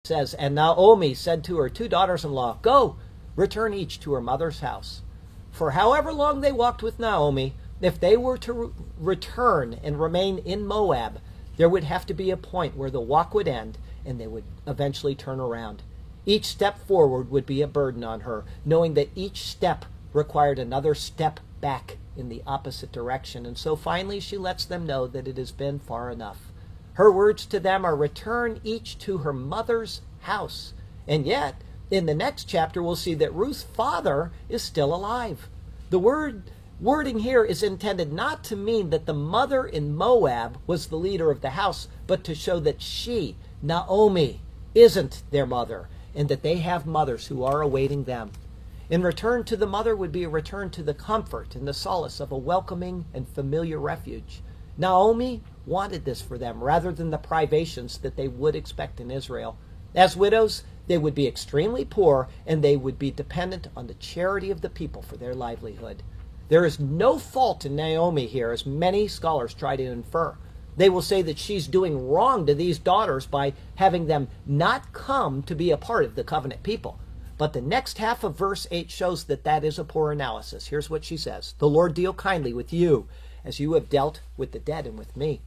says, "And Naomi said to her two daughters-in-law, 'Go, return each to her mother's house.' For however long they walked with Naomi, if they were to return and remain in Moab, there would have to be a point where the walk would end and they would eventually turn around. Each step forward would be a burden on her, knowing that each step required another step back in the opposite direction. And so finally she lets them know that it has been far enough. Her words to them are, 'Return each to her mother's house.' And yet, in the next chapter, we'll see that Ruth's father is still alive. The wording here is intended not to mean that the mother in Moab was the leader of the house, but to show that she, Naomi, isn't their mother, and that they have mothers who are awaiting them. In return to the mother would be a return to the comfort and the solace of a welcoming and familiar refuge. Naomi wanted this for them rather than the privations that they would expect in Israel. As widows, they would be extremely poor, and they would be dependent on the charity of the people for their livelihood. There is no fault in Naomi here, as many scholars try to infer. They will say that she's doing wrong to these daughters by having them not come to be a part of the covenant people. But the next half of verse 8 shows that that is a poor analysis. Here's what she says: "The Lord deal kindly with you, as you have dealt with the dead and with me."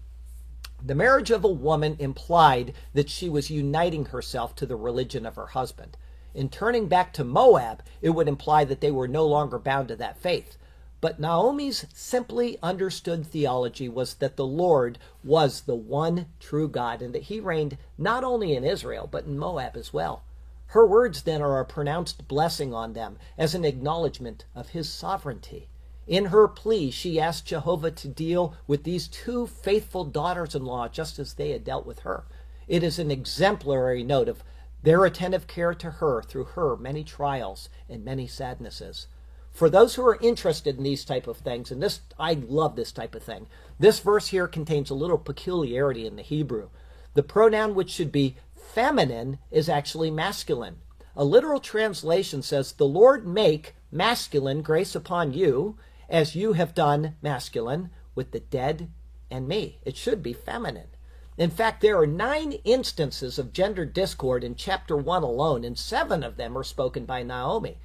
The marriage of a woman implied that she was uniting herself to the religion of her husband. In turning back to Moab, it would imply that they were no longer bound to that faith. But Naomi's simply understood theology was that the Lord was the one true God, and that he reigned not only in Israel, but in Moab as well. Her words then are a pronounced blessing on them as an acknowledgement of his sovereignty. In her plea, she asked Jehovah to deal with these two faithful daughters-in-law just as they had dealt with her. It is an exemplary note of their attentive care to her through her many trials and many sadnesses. For those who are interested in these type of things, and this, I love this type of thing, this verse here contains a little peculiarity in the Hebrew. The pronoun which should be feminine is actually masculine. A literal translation says, "The Lord make masculine grace upon you, as you have done masculine with the dead and me." It should be feminine. In fact, there are 9 instances of gender discord in chapter 1 alone, and 7 of them are spoken by Naomi.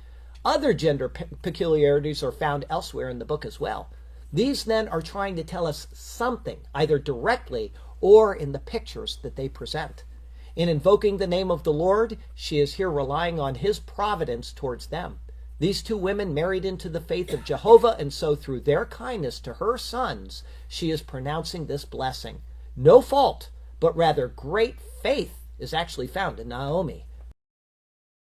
Other gender peculiarities are found elsewhere in the book as well. These then are trying to tell us something, either directly or in the pictures that they present. In invoking the name of the Lord, she is here relying on his providence towards them. These two women married into the faith of Jehovah, and so through their kindness to her sons, she is pronouncing this blessing. No fault, but rather great faith is actually found in Naomi.